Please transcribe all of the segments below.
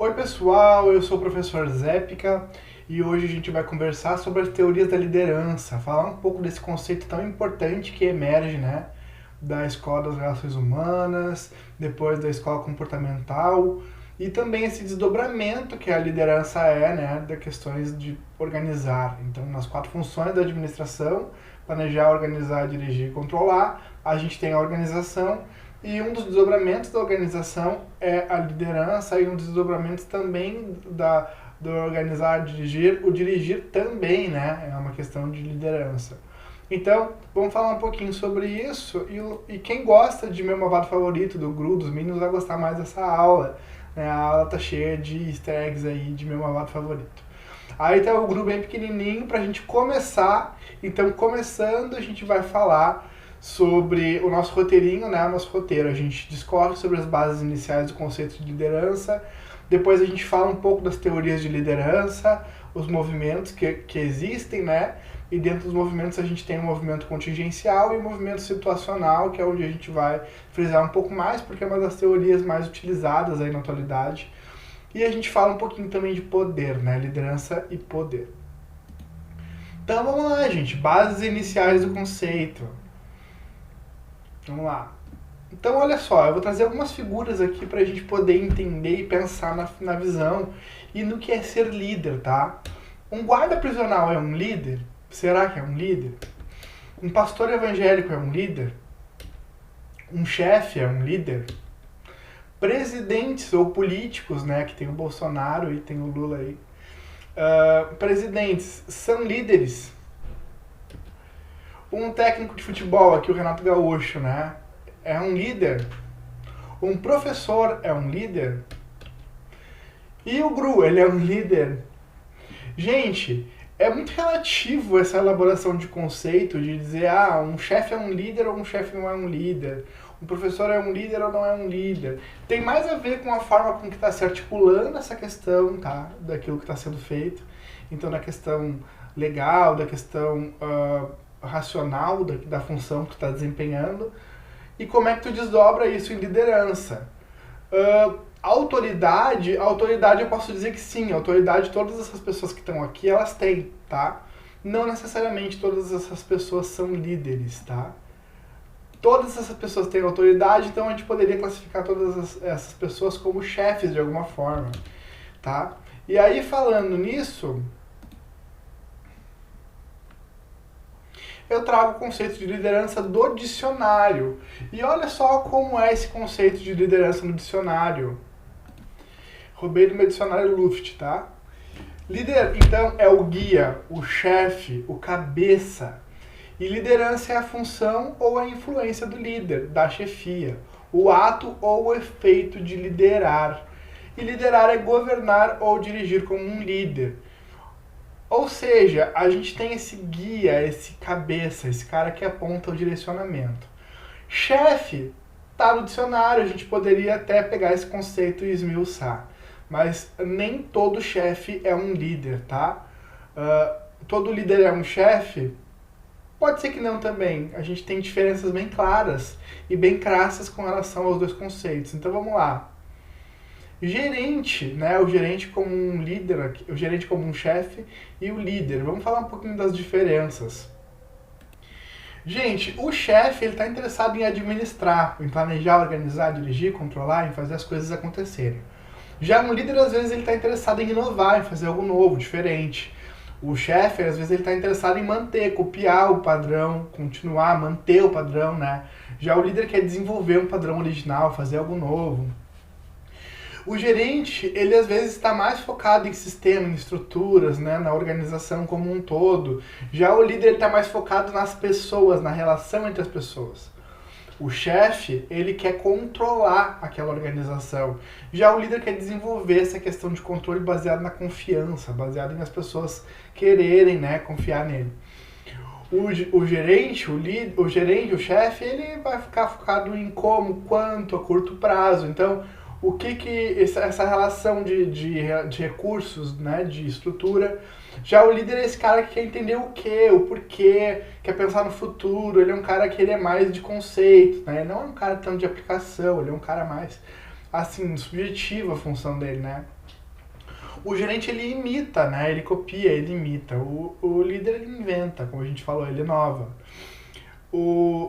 Oi pessoal, eu sou o professor Zépica e hoje a gente vai conversar sobre as teorias da liderança, falar um pouco desse conceito tão importante que emerge, né, da escola das relações humanas, depois da escola comportamental e também esse desdobramento que a liderança é, né, das questões de organizar. Então, nas 4 funções da administração, planejar, organizar, dirigir e controlar, a gente tem a organização. E um dos desdobramentos da organização é a liderança, e um dos desdobramentos também do organizar, dirigir, o dirigir também, né? É uma questão de liderança. Então, vamos falar um pouquinho sobre isso, e quem gosta de meu malvado favorito, do GRU, dos Minions, vai gostar mais dessa aula. Né? A aula tá cheia de easter eggs aí de meu malvado favorito. Aí tá o GRU bem pequenininho pra gente começar. Então, começando, a gente vai falar sobre o nosso roteirinho, né? O nosso roteiro. A gente discorre sobre as bases iniciais do conceito de liderança, depois a gente fala um pouco das teorias de liderança, os movimentos que existem, né? E dentro dos movimentos a gente tem o movimento contingencial e o movimento situacional, que é onde a gente vai frisar um pouco mais, porque é uma das teorias mais utilizadas aí na atualidade. E a gente fala um pouquinho também de poder, né? Liderança e poder. Então vamos lá, gente. Bases iniciais do conceito. Vamos lá. Então, olha só, eu vou trazer algumas figuras aqui para a gente poder entender e pensar na visão e no que é ser líder, tá? Um guarda prisional é um líder? Será que é um líder? Um pastor evangélico é um líder? Um chefe é um líder? Presidentes ou políticos, né, que tem o Bolsonaro e tem o Lula aí, presidentes são líderes? Um técnico de futebol, aqui o Renato Gaúcho, né? É um líder? Um professor é um líder? E o GRU, ele é um líder? Gente, é muito relativo essa elaboração de conceito, de dizer, um chefe é um líder ou um chefe não é um líder. Um professor é um líder ou não é um líder. Tem mais a ver com a forma com que está se articulando essa questão, tá? Daquilo que está sendo feito. Então, da questão legal, da questão racional da função que tu está desempenhando, e como é que tu desdobra isso em liderança. Autoridade eu posso dizer que sim, autoridade todas essas pessoas que estão aqui, elas têm, tá? Não necessariamente todas essas pessoas são líderes, tá? Todas essas pessoas têm autoridade, então a gente poderia classificar todas essas pessoas como chefes de alguma forma, tá? E aí, falando nisso, eu trago o conceito de liderança do dicionário. E olha só como é esse conceito de liderança no dicionário. Roubei do meu dicionário Luft, tá? Líder, então, é o guia, o chefe, o cabeça. E liderança é a função ou a influência do líder, da chefia. O ato ou o efeito de liderar. E liderar é governar ou dirigir como um líder. Ou seja, a gente tem esse guia, esse cabeça, esse cara que aponta o direcionamento. Chefe, tá no dicionário, a gente poderia até pegar esse conceito e esmiuçar. Mas nem todo chefe é um líder, tá? Todo líder é um chefe? Pode ser que não também. A gente tem diferenças bem claras e bem crassas com relação aos dois conceitos. Então vamos lá. Gerente, né? O gerente como um líder, o gerente como um chefe e o líder. Vamos falar um pouquinho das diferenças. Gente, o chefe ele está interessado em administrar, em planejar, organizar, dirigir, controlar, em fazer as coisas acontecerem. Já um líder, às vezes, ele está interessado em inovar, em fazer algo novo, diferente. O chefe, às vezes, ele está interessado em manter, copiar o padrão, continuar, manter o padrão, né? Já o líder quer desenvolver um padrão original, fazer algo novo. O gerente, ele às vezes está mais focado em sistema, em estruturas, né, na organização como um todo. Já o líder está mais focado nas pessoas, na relação entre as pessoas. O chefe, ele quer controlar aquela organização. Já o líder quer desenvolver essa questão de controle baseado na confiança, baseado em as pessoas quererem, né, confiar nele. O gerente, o chefe, ele vai ficar focado em como, quanto, a curto prazo. Então, o que essa relação de recursos, né, de estrutura. Já o líder é esse cara que quer entender o que, o porquê, quer pensar no futuro, ele é um cara que ele é mais de conceito, né? Ele não é um cara tanto de aplicação, ele é um cara mais, assim, subjetivo a função dele, né? O gerente ele imita, né? Ele copia, ele imita. O líder ele inventa, como a gente falou, ele inova.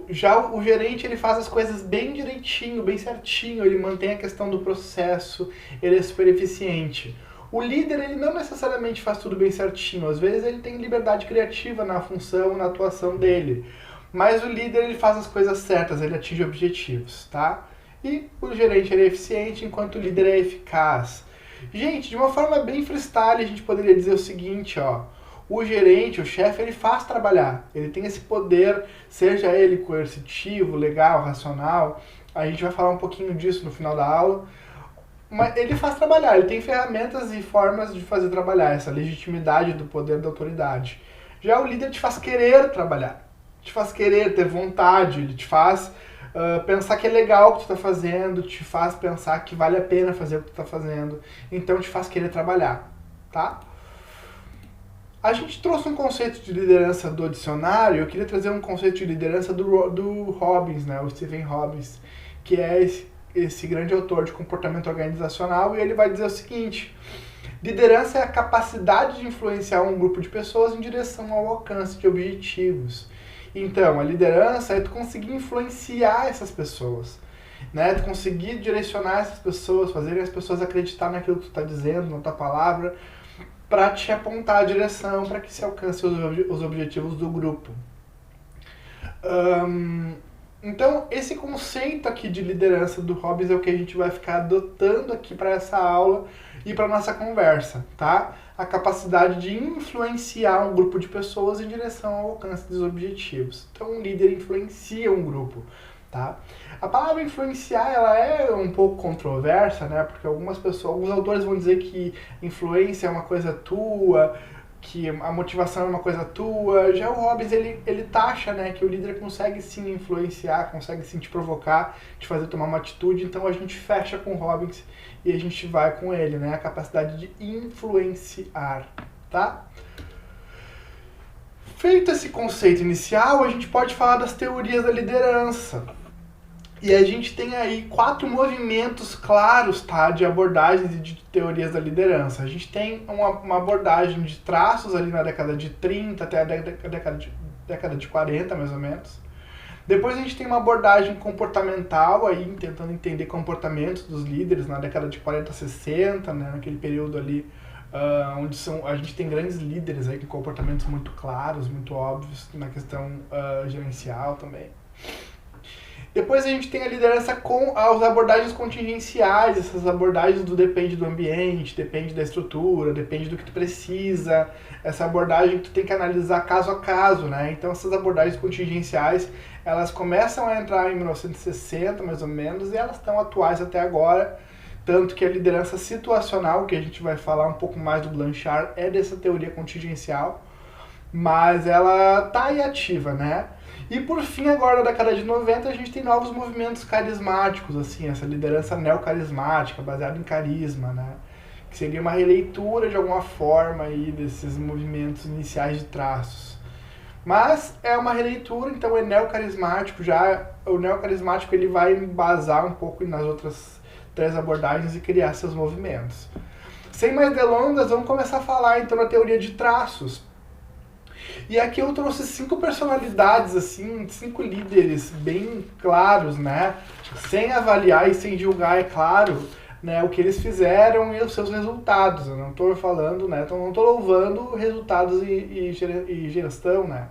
Já o gerente ele faz as coisas bem direitinho, bem certinho, ele mantém a questão do processo, ele é super eficiente. O líder ele não necessariamente faz tudo bem certinho, às vezes ele tem liberdade criativa na função, na atuação dele. Mas o líder ele faz as coisas certas, ele atinge objetivos, tá? E o gerente ele é eficiente enquanto o líder é eficaz. Gente, de uma forma bem freestyle a gente poderia dizer o seguinte, ó. O gerente, o chefe, ele faz trabalhar. Ele tem esse poder, seja ele coercitivo, legal, racional. A gente vai falar um pouquinho disso no final da aula. Mas ele faz trabalhar, ele tem ferramentas e formas de fazer trabalhar, essa legitimidade do poder da autoridade. Já o líder te faz querer trabalhar, te faz querer ter vontade, ele te faz pensar que é legal o que tu está fazendo, te faz pensar que vale a pena fazer o que tu está fazendo, então te faz querer trabalhar, tá? A gente trouxe um conceito de liderança do dicionário, eu queria trazer um conceito de liderança do Robbins, né, o Stephen Robbins, que é esse grande autor de comportamento organizacional, e ele vai dizer o seguinte: liderança é a capacidade de influenciar um grupo de pessoas em direção ao alcance de objetivos. Então, a liderança é tu conseguir influenciar essas pessoas, né? Tu conseguir direcionar essas pessoas, fazer as pessoas acreditar naquilo que tu está dizendo, na tua palavra, para te apontar a direção, para que se alcance os objetivos do grupo. Então, esse conceito aqui de liderança do Robbins é o que a gente vai ficar adotando aqui para essa aula e para nossa conversa, tá? A capacidade de influenciar um grupo de pessoas em direção ao alcance dos objetivos. Então, um líder influencia um grupo, tá? A palavra influenciar, ela é um pouco controversa, né? Porque alguns autores vão dizer que influência é uma coisa tua, que a motivação é uma coisa tua. Já o Robbins, ele taxa, né, que o líder consegue sim influenciar, consegue sim te provocar, te fazer tomar uma atitude. Então a gente fecha com o Robbins e a gente vai com ele, né, a capacidade de influenciar, tá? Feito esse conceito inicial, a gente pode falar das teorias da liderança. E a gente tem aí 4 movimentos claros, tá, de abordagens e de teorias da liderança. A gente tem uma abordagem de traços ali na década de 30 até a década de 40, mais ou menos. Depois a gente tem uma abordagem comportamental, aí, tentando entender comportamentos dos líderes na década de 40 a 60, né, naquele período ali onde a gente tem grandes líderes aí com comportamentos muito claros, muito óbvios na questão gerencial também. Depois a gente tem a liderança com as abordagens contingenciais, essas abordagens do depende do ambiente, depende da estrutura, depende do que tu precisa, essa abordagem que tu tem que analisar caso a caso, né? Então essas abordagens contingenciais, elas começam a entrar em 1960, mais ou menos, e elas estão atuais até agora, tanto que a liderança situacional, que a gente vai falar um pouco mais do Blanchard, é dessa teoria contingencial, mas ela tá aí ativa, né? E por fim, agora na década de 90, a gente tem novos movimentos carismáticos, assim, essa liderança neocarismática, baseada em carisma, né? Que seria uma releitura de alguma forma aí desses movimentos iniciais de traços. Mas é uma releitura, então é neocarismático, já o neocarismático ele vai embasar um pouco nas outras 3 abordagens e criar seus movimentos. Sem mais delongas, vamos começar a falar então da teoria de traços. E aqui eu trouxe 5 personalidades, assim, 5 líderes bem claros, né? Sem avaliar e sem julgar, é claro, né, o que eles fizeram e os seus resultados. Eu não estou falando, né? Então não estou louvando resultados e gestão, né?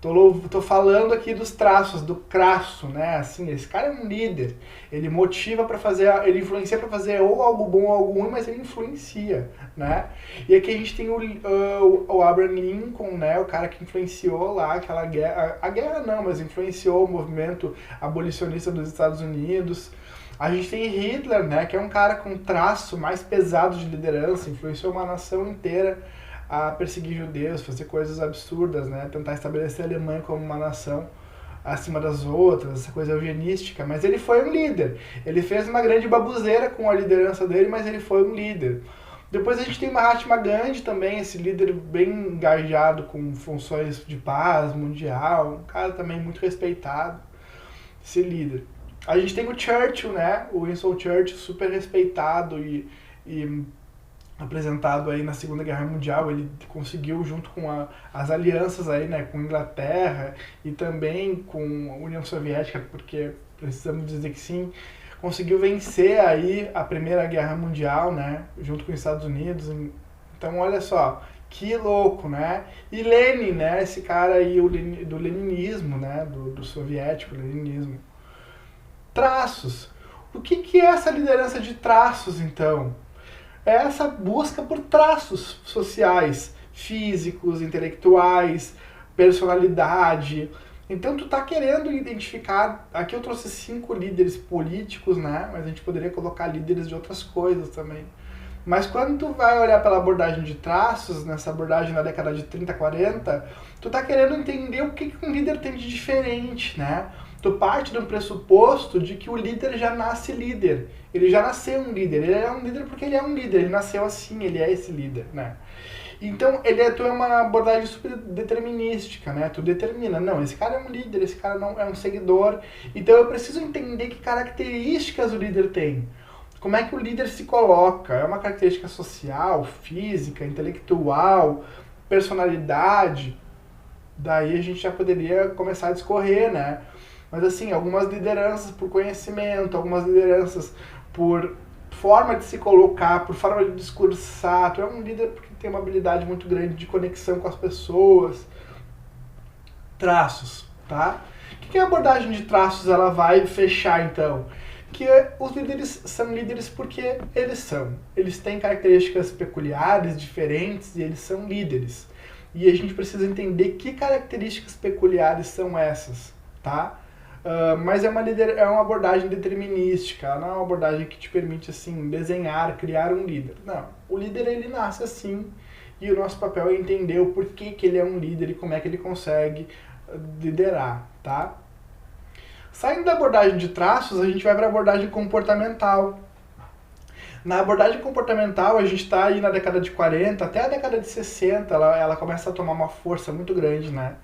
Tô falando aqui dos traços, do crasso, né? Assim, esse cara é um líder. Ele motiva para fazer, ele influencia para fazer ou algo bom ou algo ruim, mas ele influencia, né? E aqui a gente tem o Abraham Lincoln, né? O cara que influenciou lá aquela guerra, a guerra não, mas influenciou o movimento abolicionista dos Estados Unidos. A gente tem Hitler, né? Que é um cara com traço mais pesado de liderança, influenciou uma nação inteira a perseguir judeus, fazer coisas absurdas, né? Tentar estabelecer a Alemanha como uma nação acima das outras, essa coisa eugenística, mas ele foi um líder. Ele fez uma grande baboseira com a liderança dele, mas ele foi um líder. Depois a gente tem Mahatma Gandhi também, esse líder bem engajado com funções de paz mundial, um cara também muito respeitado, esse líder. A gente tem o Churchill, né? O Winston Churchill, super respeitado e apresentado aí na Segunda Guerra Mundial. Ele conseguiu, junto com as alianças aí, né, com Inglaterra e também com a União Soviética, porque precisamos dizer que sim, conseguiu vencer aí a Primeira Guerra Mundial, né, junto com os Estados Unidos. Então, olha só, que louco, né? E Lenin, né, esse cara aí do leninismo, né, do soviético leninismo. Traços. O que é essa liderança de traços, então? É essa busca por traços sociais, físicos, intelectuais, personalidade. Então tu tá querendo identificar, aqui eu trouxe 5 líderes políticos, né? Mas a gente poderia colocar líderes de outras coisas também. Mas quando tu vai olhar pela abordagem de traços, nessa abordagem na década de 30, 40, tu tá querendo entender o que um líder tem de diferente, né? Tu parte de um pressuposto de que o líder já nasce líder. Ele já nasceu um líder. Ele é um líder porque ele é um líder. Ele nasceu assim, ele é esse líder, né? Então, tu é uma abordagem super determinística, né? Tu determina, não, esse cara é um líder, esse cara não é um seguidor. Então, eu preciso entender que características o líder tem. Como é que o líder se coloca? É uma característica social, física, intelectual, personalidade? Daí a gente já poderia começar a discorrer, né? Mas assim, algumas lideranças por conhecimento, algumas lideranças por forma de se colocar, por forma de discursar. Tu é um líder porque tem uma habilidade muito grande de conexão com as pessoas. Traços, tá? O que a abordagem de traços ela vai fechar, então? Que os líderes são líderes porque eles são. Eles têm características peculiares, diferentes, e eles são líderes. E a gente precisa entender que características peculiares são essas, tá? Mas é uma abordagem determinística, não é uma abordagem que te permite assim desenhar, criar um líder. Não, o líder ele nasce assim e o nosso papel é entender o porquê que ele é um líder e como é que ele consegue liderar, tá? Saindo da abordagem de traços, a gente vai para a abordagem comportamental. Na abordagem comportamental, a gente está aí na década de 40, até a década de 60, ela começa a tomar uma força muito grande, né?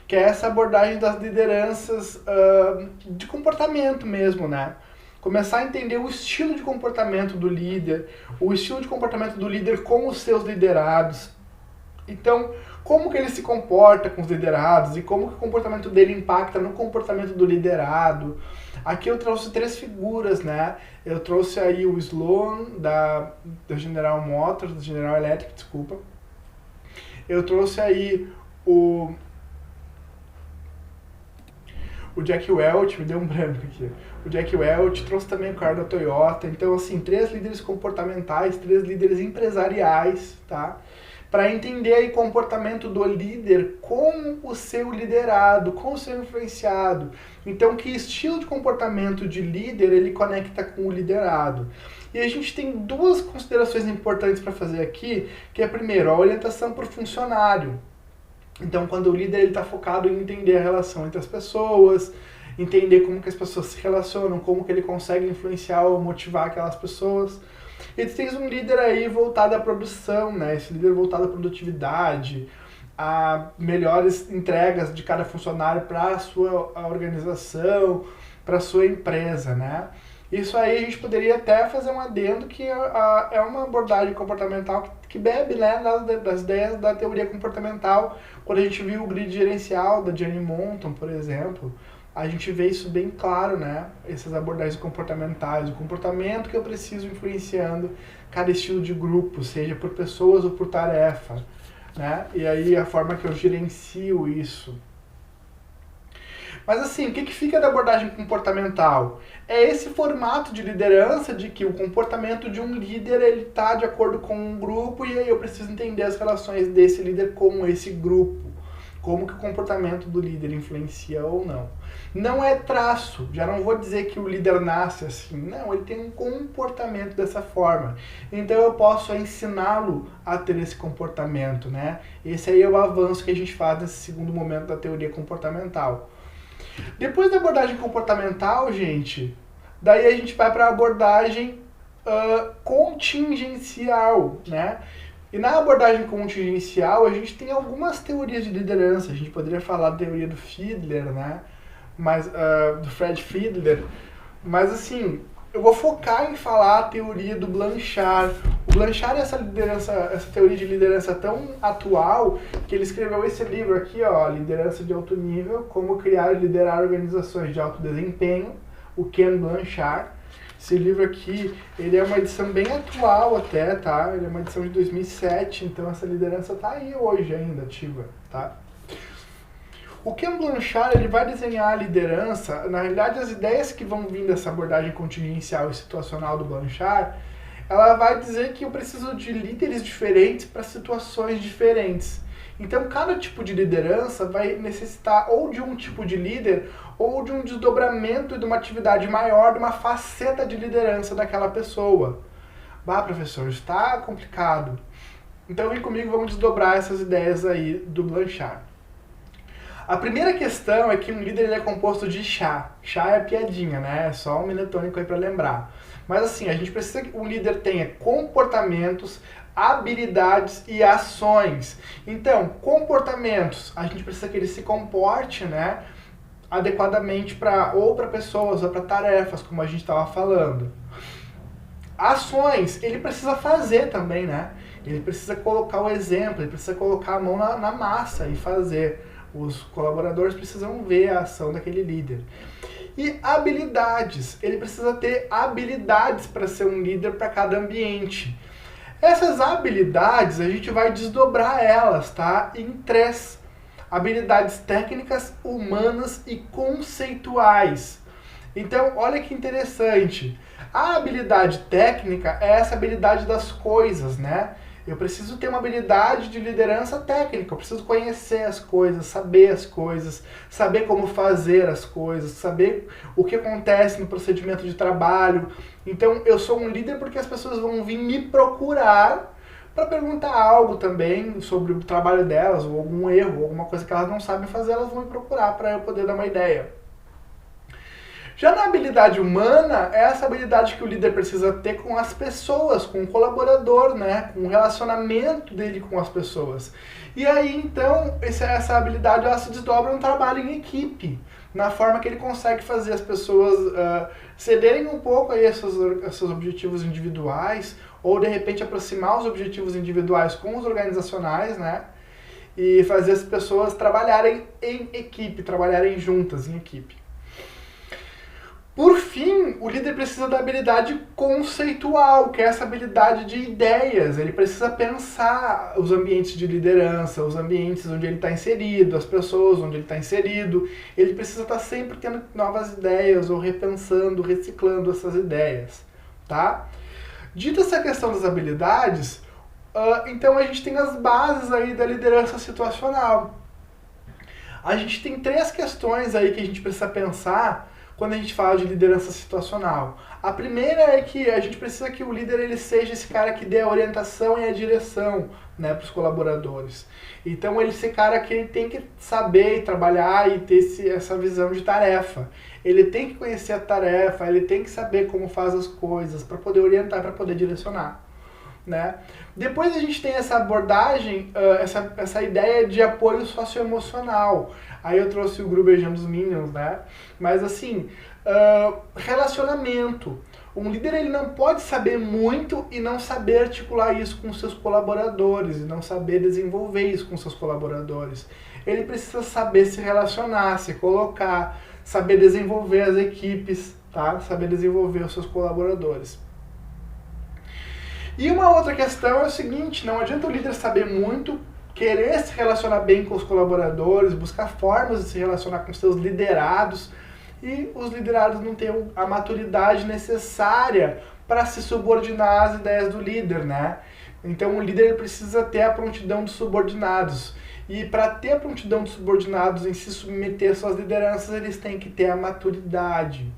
Que é essa abordagem das lideranças de comportamento mesmo, né? Começar a entender o estilo de comportamento do líder, o estilo de comportamento do líder com os seus liderados. Então, como que ele se comporta com os liderados e como que o comportamento dele impacta no comportamento do liderado. Aqui eu trouxe 3 figuras, né? Eu trouxe aí o Sloan, da General Motors, da General Electric, desculpa. Eu trouxe aí o Jack Welch, me deu um branco aqui. O Jack Welch, trouxe também o cara da Toyota. Então, assim, 3 líderes comportamentais, 3 líderes empresariais, tá? Para entender aí o comportamento do líder com o seu liderado, com o seu influenciado. Então, que estilo de comportamento de líder ele conecta com o liderado. E a gente tem 2 considerações importantes para fazer aqui, que é, primeiro, a orientação para o funcionário. Então, quando o líder está focado em entender a relação entre as pessoas, entender como que as pessoas se relacionam, como que ele consegue influenciar ou motivar aquelas pessoas. E tu tens um líder aí voltado à produção, né? Esse líder voltado à produtividade, a melhores entregas de cada funcionário para a sua organização, para a sua empresa, né? Isso aí a gente poderia até fazer um adendo que é uma abordagem comportamental que bebe, né, das ideias da teoria comportamental. Quando a gente viu o grid gerencial da Jenny Monton, por exemplo, a gente vê isso bem claro, né? Essas abordagens comportamentais, o comportamento que eu preciso influenciando cada estilo de grupo, seja por pessoas ou por tarefa, né? E aí a forma que eu gerencio isso. Mas assim, o que fica da abordagem comportamental? É esse formato de liderança de que o comportamento de um líder ele está de acordo com um grupo e aí eu preciso entender as relações desse líder com esse grupo. Como que o comportamento do líder influencia ou não. Não é traço, já não vou dizer que o líder nasce assim, não, ele tem um comportamento dessa forma. Então eu posso ensiná-lo a ter esse comportamento, né? Esse aí é o avanço que a gente faz nesse segundo momento da teoria comportamental. Depois da abordagem comportamental, gente, daí a gente vai para a abordagem contingencial, né? E na abordagem contingencial, a gente tem algumas teorias de liderança. A gente poderia falar da teoria do Fiedler, né? Mas, do Fred Fiedler. Mas, assim, eu vou focar em falar a teoria do Blanchard. O Blanchard é essa teoria de liderança tão atual que ele escreveu esse livro aqui, ó, Liderança de Alto Nível, Como Criar e Liderar Organizações de Alto Desempenho, o Ken Blanchard. Esse livro aqui, ele é uma edição bem atual até, tá? Ele é uma edição de 2007, então essa liderança tá aí hoje ainda ativa, tá? O Ken Blanchard, ele vai desenhar a liderança, na realidade as ideias que vão vir dessa abordagem contingencial e situacional do Blanchard, ela vai dizer que eu preciso de líderes diferentes para situações diferentes. Então cada tipo de liderança vai necessitar ou de um tipo de líder ou de um desdobramento de uma atividade maior, de uma faceta de liderança daquela pessoa. Bah, professor, está complicado. Então vem comigo, vamos desdobrar essas ideias aí do Blanchard. A primeira questão é que um líder ele é composto de chá. Chá é piadinha, né? É só um mnemônico aí para lembrar. Mas assim, a gente precisa que um líder tenha comportamentos, habilidades e ações. Então, comportamentos, a gente precisa que ele se comporte, né, adequadamente para pessoas ou para tarefas, como a gente estava falando. Ações, ele precisa fazer também, né? Ele precisa colocar o exemplo, ele precisa colocar a mão na massa e fazer. Os colaboradores precisam ver a ação daquele líder. E habilidades. Ele precisa ter habilidades para ser um líder para cada ambiente. Essas habilidades, a gente vai desdobrar elas, tá? Em 3. Habilidades técnicas, humanas e conceituais. Então, olha que interessante. A habilidade técnica é essa habilidade das coisas, né? Eu preciso ter uma habilidade de liderança técnica, eu preciso conhecer as coisas, saber como fazer as coisas, saber o que acontece no procedimento de trabalho. Então eu sou um líder porque as pessoas vão vir me procurar para perguntar algo também sobre o trabalho delas, ou algum erro, alguma coisa que elas não sabem fazer, elas vão me procurar para eu poder dar uma ideia. Já na habilidade humana, é essa habilidade que o líder precisa ter com as pessoas, com o colaborador, né? Com o relacionamento dele com as pessoas. E aí, então, essa habilidade ela se desdobra no trabalho em equipe, na forma que ele consegue fazer as pessoas cederem um pouco aí esses objetivos individuais, ou de repente aproximar os objetivos individuais com os organizacionais, né? E fazer as pessoas trabalharem em equipe, trabalharem juntas em equipe. Por fim, o líder precisa da habilidade conceitual, que é essa habilidade de ideias. Ele precisa pensar os ambientes de liderança, os ambientes onde ele está inserido, as pessoas onde ele está inserido. Ele precisa estar sempre tendo novas ideias ou repensando, reciclando essas ideias, tá? Dita essa questão das habilidades, então a gente tem as bases aí da liderança situacional. A gente tem 3 questões aí que a gente precisa pensar quando a gente fala de liderança situacional. A primeira é que a gente precisa que o líder ele seja esse cara que dê a orientação e a direção, né, para os colaboradores. Então ele esse cara que ele tem que saber trabalhar e ter essa visão de tarefa. Ele tem que conhecer a tarefa, ele tem que saber como faz as coisas para poder orientar, para poder direcionar. Né? Depois a gente tem essa abordagem, essa ideia de apoio socioemocional. Aí eu trouxe o Gruber dos Minions, né? Mas assim, relacionamento. Um líder ele não pode saber muito e não saber articular isso com seus colaboradores, e não saber desenvolver isso com seus colaboradores. Ele precisa saber se relacionar, se colocar, saber desenvolver as equipes, tá? Saber desenvolver os seus colaboradores. E uma outra questão é o seguinte, não adianta o líder saber muito, querer se relacionar bem com os colaboradores, buscar formas de se relacionar com seus liderados, e os liderados não têm a maturidade necessária para se subordinar às ideias do líder, né? Então o líder precisa ter a prontidão dos subordinados. E para ter a prontidão dos subordinados em se submeter às suas lideranças, eles têm que ter a maturidade.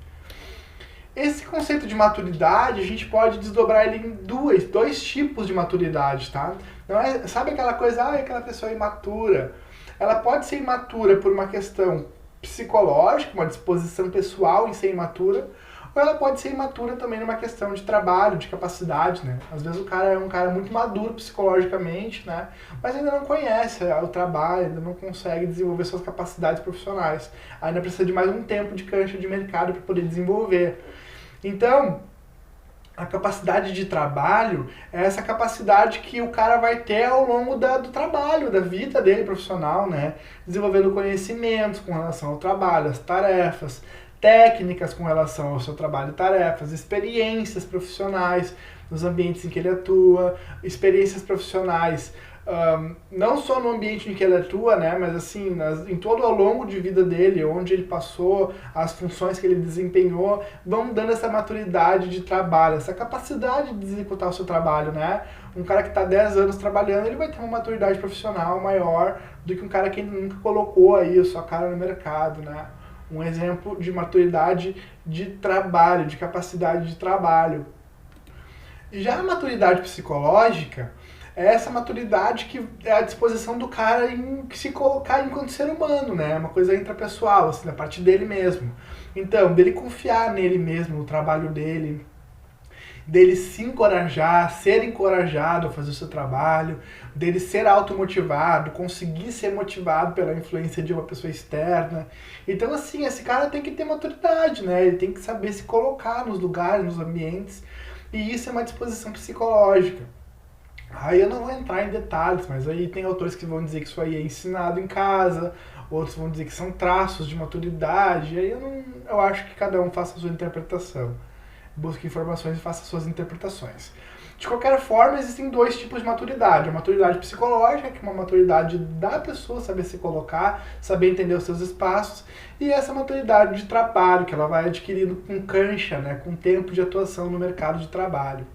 Esse conceito de maturidade, a gente pode desdobrar ele em dois tipos de maturidade, tá? Não é, sabe aquela coisa, aquela pessoa é imatura. Ela pode ser imatura por uma questão psicológica, uma disposição pessoal em ser imatura, ou ela pode ser imatura também numa questão de trabalho, de capacidade, né? Às vezes o cara é um cara muito maduro psicologicamente, né? Mas ainda não conhece o trabalho, ainda não consegue desenvolver suas capacidades profissionais. Ainda precisa de mais um tempo de cancha de mercado para poder desenvolver. Então, a capacidade de trabalho é essa capacidade que o cara vai ter ao longo do trabalho, da vida dele profissional, né? Desenvolvendo conhecimentos com relação ao trabalho, às tarefas, técnicas com relação ao seu trabalho e tarefas, experiências profissionais nos ambientes em que ele atua, experiências profissionais não só no ambiente em que ele atua, né, mas assim, em todo ao longo de vida dele, onde ele passou, as funções que ele desempenhou, vão dando essa maturidade de trabalho, essa capacidade de executar o seu trabalho, né? Um cara que está 10 anos trabalhando, ele vai ter uma maturidade profissional maior do que um cara que nunca colocou aí a sua cara no mercado, né? Um exemplo de maturidade de trabalho, de capacidade de trabalho. Já a maturidade psicológica é essa maturidade que é a disposição do cara em se colocar enquanto ser humano, né? Uma coisa intrapessoal, assim, da parte dele mesmo. Então, dele confiar nele mesmo, no trabalho dele, dele se encorajar, ser encorajado a fazer o seu trabalho, dele ser automotivado, conseguir ser motivado pela influência de uma pessoa externa. Então, assim, esse cara tem que ter maturidade, né? Ele tem que saber se colocar nos lugares, nos ambientes, e isso é uma disposição psicológica. Aí eu não vou entrar em detalhes, mas aí tem autores que vão dizer que isso aí é ensinado em casa, outros vão dizer que são traços de maturidade, aí eu acho que cada um faça a sua interpretação. Busque informações e faça suas interpretações. De qualquer forma, existem dois tipos de maturidade. A maturidade psicológica, que é uma maturidade da pessoa saber se colocar, saber entender os seus espaços, e essa maturidade de trabalho, que ela vai adquirindo com cancha, né, com tempo de atuação no mercado de trabalho.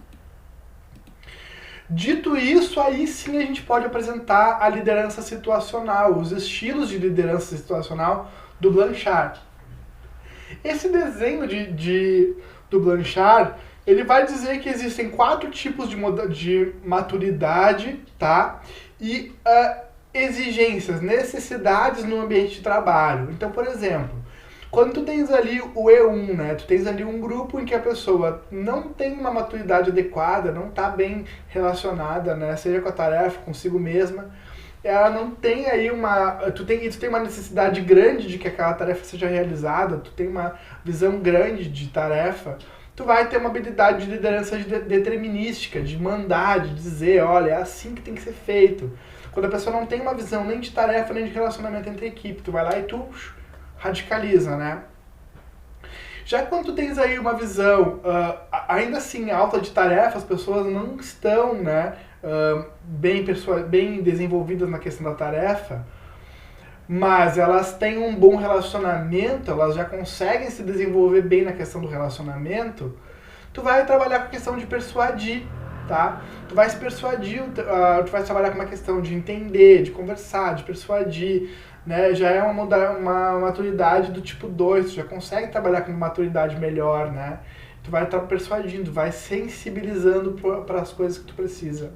Dito isso, aí sim a gente pode apresentar a liderança situacional, os estilos de liderança situacional do Blanchard. Esse desenho do Blanchard, ele vai dizer que existem 4 tipos de maturidade, tá? E exigências, necessidades no ambiente de trabalho. Então, por exemplo, quando tu tens ali o E1, né, tu tens ali um grupo em que a pessoa não tem uma maturidade adequada, não está bem relacionada, né, seja com a tarefa, consigo mesma, ela não tem aí tu tem uma necessidade grande de que aquela tarefa seja realizada, tu tem uma visão grande de tarefa, tu vai ter uma habilidade de liderança determinística, de mandar, de dizer, olha, é assim que tem que ser feito. Quando a pessoa não tem uma visão nem de tarefa, nem de relacionamento entre equipe, tu vai lá e tu radicaliza, né? Já quando tu tens aí uma visão, ainda assim, alta de tarefa, as pessoas não estão, né, bem desenvolvidas na questão da tarefa, mas elas têm um bom relacionamento, elas já conseguem se desenvolver bem na questão do relacionamento, tu vai trabalhar com a questão de persuadir, tá? Tu vai se persuadir, tu vai trabalhar com uma questão de entender, de conversar, de persuadir, né? Já é uma maturidade do tipo 2, tu já consegue trabalhar com maturidade melhor, né? Tu vai estar persuadindo, vai sensibilizando para as coisas que tu precisa.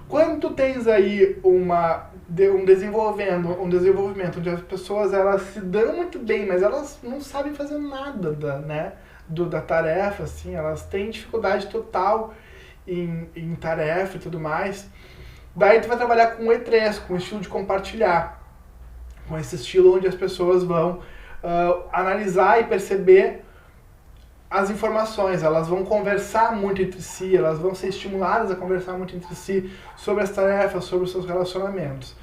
Quando tu tens aí um desenvolvimento onde as pessoas elas se dão muito bem, mas elas não sabem fazer nada da tarefa, assim, elas têm dificuldade total em tarefa e tudo mais, daí tu vai trabalhar com o E3, com o estilo de compartilhar, com esse estilo onde as pessoas vão analisar e perceber as informações, elas vão conversar muito entre si, elas vão ser estimuladas a conversar muito entre si sobre as tarefas, sobre os seus relacionamentos.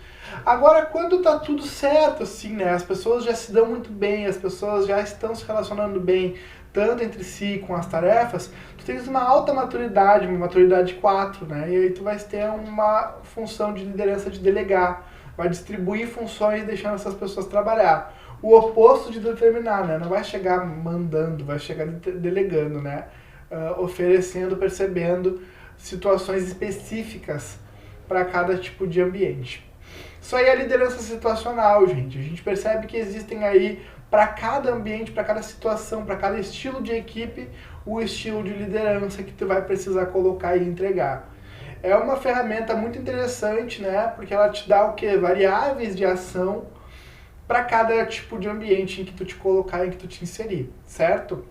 Agora, quando tá tudo certo, assim, né, as pessoas já se dão muito bem, as pessoas já estão se relacionando bem, tanto entre si com as tarefas, tu tens uma alta maturidade, uma maturidade 4, né, e aí tu vai ter uma função de liderança de delegar, vai distribuir funções deixando essas pessoas trabalhar. O oposto de determinar, né? Não vai chegar mandando, vai chegar delegando, né? Oferecendo, percebendo situações específicas para cada tipo de ambiente. Isso aí é a liderança situacional, gente. A gente percebe que existem aí, para cada ambiente, para cada situação, para cada estilo de equipe, o estilo de liderança que tu vai precisar colocar e entregar. É uma ferramenta muito interessante, né? Porque ela te dá o quê? Variáveis de ação para cada tipo de ambiente em que tu te colocar, em que tu te inserir, certo?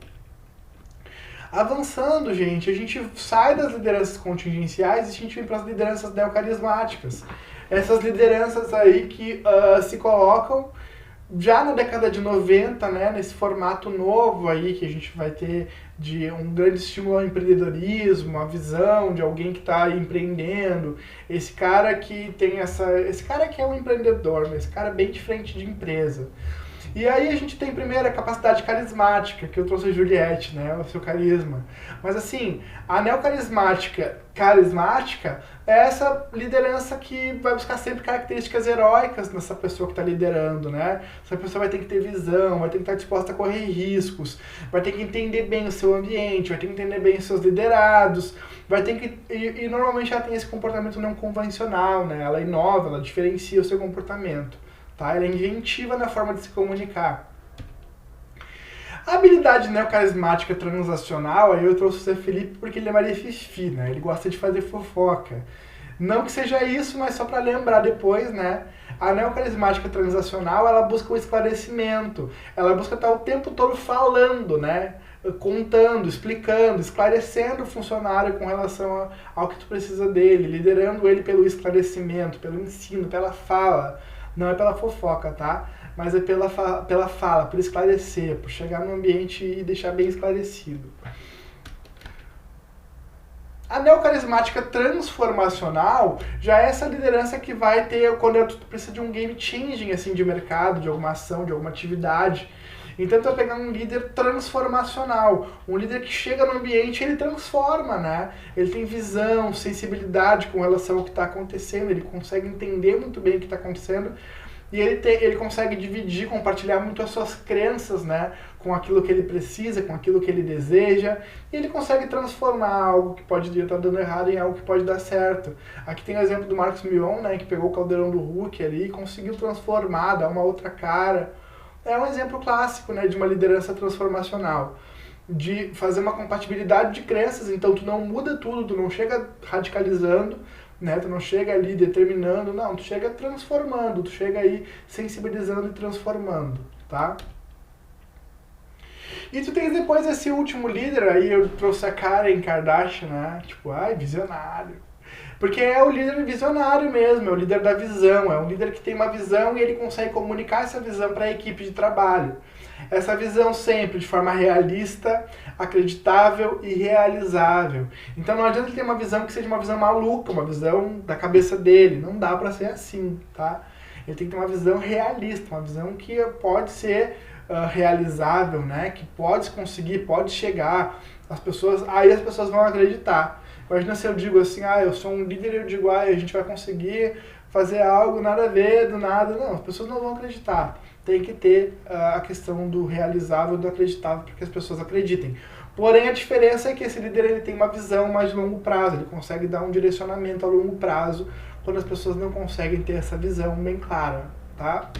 Avançando, gente, a gente sai das lideranças contingenciais e a gente vem para as lideranças neocarismáticas. Essas lideranças aí que se colocam Já na década de 90, né, nesse formato novo aí que a gente vai ter de um grande estímulo ao empreendedorismo, a visão de alguém que está empreendendo, esse cara que tem esse cara que é um empreendedor, né, esse cara bem diferente de empresa. E aí a gente tem primeiro a capacidade carismática, que eu trouxe a Juliette, né, o seu carisma. Mas assim, a carismática é essa liderança que vai buscar sempre características heróicas nessa pessoa que está liderando, né? Essa pessoa vai ter que ter visão, vai ter que estar disposta a correr riscos, vai ter que entender bem o seu ambiente, vai ter que entender bem os seus liderados, vai ter que... E normalmente ela tem esse comportamento não convencional, né? Ela inova, ela diferencia o seu comportamento. Tá? Ela é inventiva na forma de se comunicar. A habilidade neocarismática transacional, aí eu trouxe o Zé Felipe porque ele é Maria Fifi, né? Ele gosta de fazer fofoca. Não que seja isso, mas só para lembrar depois, né? A neocarismática transacional, ela busca o esclarecimento. Ela busca estar o tempo todo falando, né? Contando, explicando, esclarecendo o funcionário com relação ao que tu precisa dele, liderando ele pelo esclarecimento, pelo ensino, pela fala. Não é pela fofoca, tá? Mas é pela fala, por esclarecer, por chegar no ambiente e deixar bem esclarecido. A neocarismática transformacional já é essa liderança que vai ter quando tu precisa de um game changing assim, de mercado, de alguma ação, de alguma atividade. Então tu vai pegar um líder transformacional, um líder que chega no ambiente e ele transforma, né? Ele tem visão, sensibilidade com relação ao que está acontecendo, ele consegue entender muito bem o que está acontecendo e ele consegue dividir, compartilhar muito as suas crenças, né? Com aquilo que ele precisa, com aquilo que ele deseja, e ele consegue transformar algo que pode estar dando errado em algo que pode dar certo. Aqui tem o exemplo do Marcos Mion, né? Que pegou o caldeirão do Hulk ali e conseguiu transformar, dar uma outra cara. É um exemplo clássico, né, de uma liderança transformacional, de fazer uma compatibilidade de crenças, então tu não muda tudo, tu não chega radicalizando, né, tu não chega ali determinando, não, tu chega transformando, tu chega aí sensibilizando e transformando, tá? E tu tens depois esse último líder, aí eu trouxe a Karen Kardashian, né, tipo, ai, visionário. Porque é o líder visionário mesmo, é o líder da visão, é um líder que tem uma visão e ele consegue comunicar essa visão para a equipe de trabalho. Essa visão sempre de forma realista, acreditável e realizável. Então não adianta ele ter uma visão que seja uma visão maluca, uma visão da cabeça dele, não dá para ser assim, tá? Ele tem que ter uma visão realista, uma visão que pode ser realizável, né? Que pode conseguir, pode chegar, aí as pessoas vão acreditar. Imagina se eu digo assim, eu sou um líder e eu digo, a gente vai conseguir fazer algo nada a ver, do nada. Não, as pessoas não vão acreditar. Tem que ter a questão do realizável e do acreditável para que as pessoas acreditem. Porém, a diferença é que esse líder ele tem uma visão mais de longo prazo, ele consegue dar um direcionamento a longo prazo, quando as pessoas não conseguem ter essa visão bem clara, tá?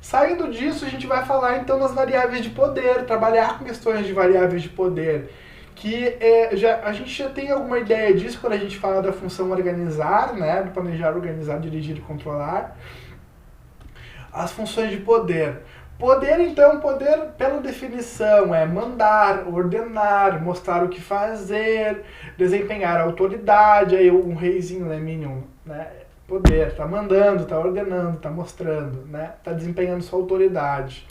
Saindo disso, a gente vai falar então das variáveis de poder, trabalhar com questões de variáveis de poder, que a gente já tem alguma ideia disso quando a gente fala da função organizar, né, do planejar, organizar, dirigir e controlar. As funções de poder. Poder, então, poder, pela definição, é mandar, ordenar, mostrar o que fazer, desempenhar autoridade, aí um reizinho, né, Minion, né, poder, tá mandando, tá ordenando, tá mostrando, né, tá desempenhando sua autoridade.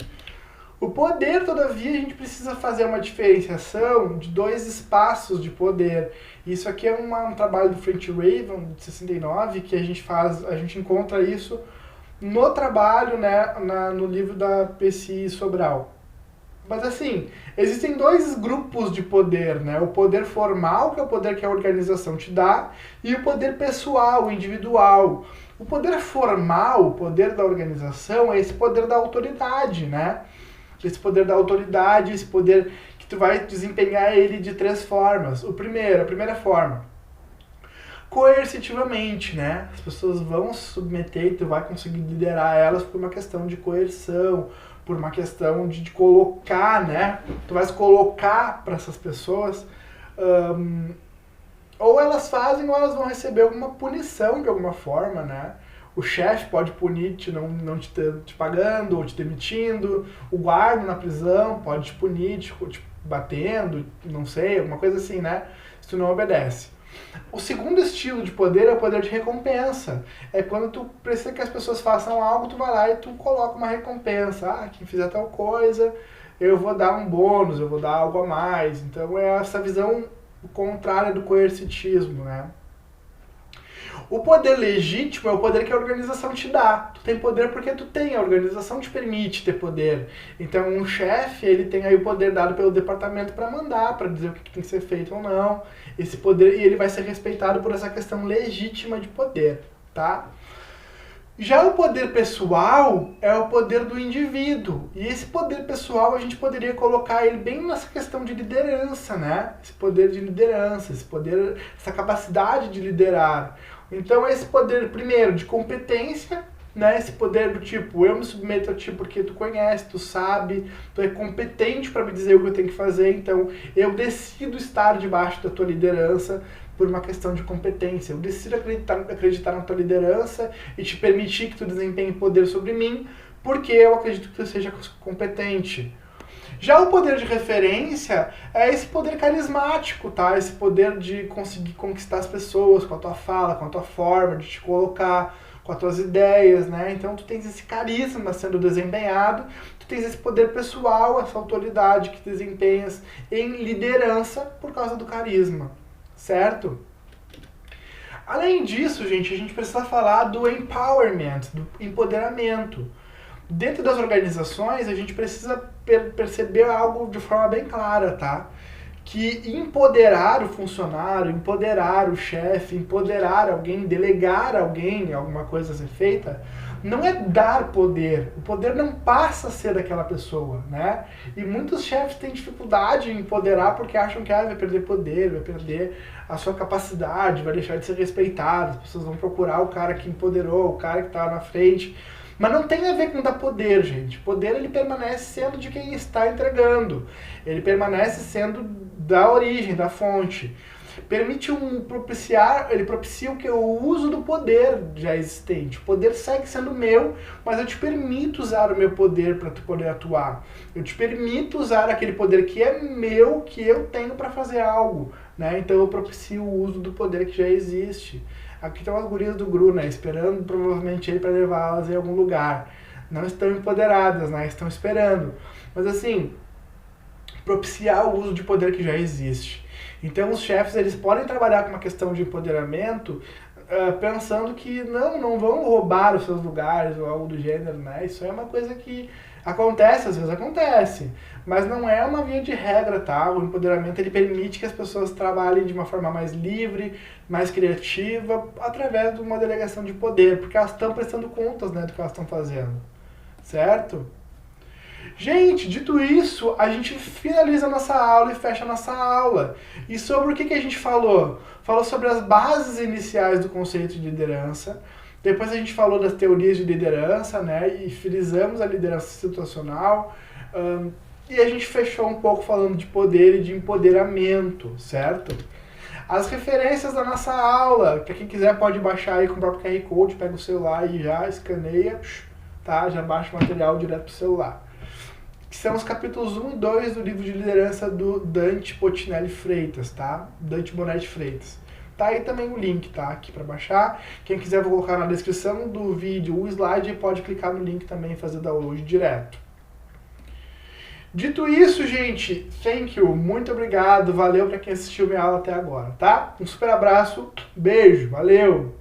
O poder, todavia, a gente precisa fazer uma diferenciação de dois espaços de poder. Isso aqui é um trabalho do Frank Raven, de 69, que a gente encontra isso no trabalho, né, no livro da Pessi Sobral. Mas assim, existem dois grupos de poder, né? O poder formal, que é o poder que a organização te dá, e o poder pessoal, o individual. O poder formal, o poder da organização, é esse poder da autoridade, né? Esse poder da autoridade, esse poder que tu vai desempenhar ele de três formas. A primeira forma, coercitivamente, né? As pessoas vão se submeter e tu vai conseguir liderar elas por uma questão de coerção, por uma questão de colocar, né? Tu vais colocar para essas pessoas, ou elas fazem ou elas vão receber alguma punição de alguma forma, né? O chefe pode punir não te pagando ou te demitindo. O guarda na prisão pode te punir, te batendo, não sei, alguma coisa assim, né? Se tu não obedece. O segundo estilo de poder é o poder de recompensa. É quando tu precisa que as pessoas façam algo, tu vai lá e tu coloca uma recompensa. Ah, quem fizer tal coisa, eu vou dar um bônus, eu vou dar algo a mais. Então é essa visão contrária do coercitismo, né? O poder legítimo é o poder que a organização te dá. Tu tem poder porque tu tem, a organização te permite ter poder. Então um chefe, ele tem aí o poder dado pelo departamento para mandar, para dizer o que tem que ser feito ou não. Esse poder, e ele vai ser respeitado por essa questão legítima de poder, tá? Já o poder pessoal é o poder do indivíduo. E esse poder pessoal a gente poderia colocar ele bem nessa questão de liderança, né? Esse poder de liderança, esse poder, essa capacidade de liderar. Então esse poder, primeiro, de competência, né? Esse poder do tipo, eu me submeto a ti porque tu conhece, tu sabe, tu é competente para me dizer o que eu tenho que fazer, então eu decido estar debaixo da tua liderança por uma questão de competência. Eu decido acreditar na tua liderança e te permitir que tu desempenhe poder sobre mim, porque eu acredito que tu seja competente. Já o poder de referência é esse poder carismático, tá? Esse poder de conseguir conquistar as pessoas com a tua fala, com a tua forma de te colocar, com as tuas ideias, né? Então tu tens esse carisma sendo desempenhado, tu tens esse poder pessoal, essa autoridade que desempenhas em liderança por causa do carisma, certo? Além disso, gente, a gente precisa falar do empowerment, do empoderamento. Dentro das organizações, a gente precisa perceber algo de forma bem clara, tá? Que empoderar o funcionário, empoderar o chefe, empoderar alguém, delegar alguém alguma coisa a ser feita, não é dar poder. O poder não passa a ser daquela pessoa, né? E muitos chefes têm dificuldade em empoderar porque acham que vai perder poder, vai perder a sua capacidade, vai deixar de ser respeitado, as pessoas vão procurar o cara que empoderou, o cara que está na frente. Mas não tem a ver com dar poder, gente. Poder, ele permanece sendo de quem está entregando. Ele permanece sendo da origem, da fonte. Ele propicia o uso do poder já existente. O poder segue sendo meu, mas eu te permito usar o meu poder para tu poder atuar. Eu te permito usar aquele poder que é meu, que eu tenho para fazer algo, né? Então eu propicio o uso do poder que já existe. Aqui estão as gurias do Gru, né? Esperando provavelmente ele para levá-las em algum lugar. Não estão empoderadas, né? Estão esperando. Mas assim, propiciar o uso de poder que já existe. Então os chefes, eles podem trabalhar com uma questão de empoderamento pensando que não vão roubar os seus lugares ou algo do gênero, né? Isso é uma coisa que acontece, às vezes acontece, mas não é uma via de regra, tá? O empoderamento, ele permite que as pessoas trabalhem de uma forma mais livre, mais criativa, através de uma delegação de poder, porque elas estão prestando contas, né, do que elas estão fazendo, certo? Gente, dito isso, a gente finaliza a nossa aula e fecha a nossa aula. E sobre o que a gente falou? Falou sobre as bases iniciais do conceito de liderança. Depois a gente falou das teorias de liderança, né? E frisamos a liderança situacional. E a gente fechou um pouco falando de poder e de empoderamento, certo? As referências da nossa aula, para quem quiser pode baixar aí com o próprio QR Code, pega o celular e já escaneia, tá? Já baixa o material direto pro celular. Que são os capítulos 1 e 2 do livro de liderança do Dante Potinelli Freitas, tá? Dante Bonetti Freitas. Tá aí também o link, tá? Aqui para baixar. Quem quiser, vou colocar na descrição do vídeo o slide e pode clicar no link também e fazer download direto. Dito isso, gente, thank you, muito obrigado, valeu para quem assistiu minha aula até agora, tá? Um super abraço, beijo, valeu!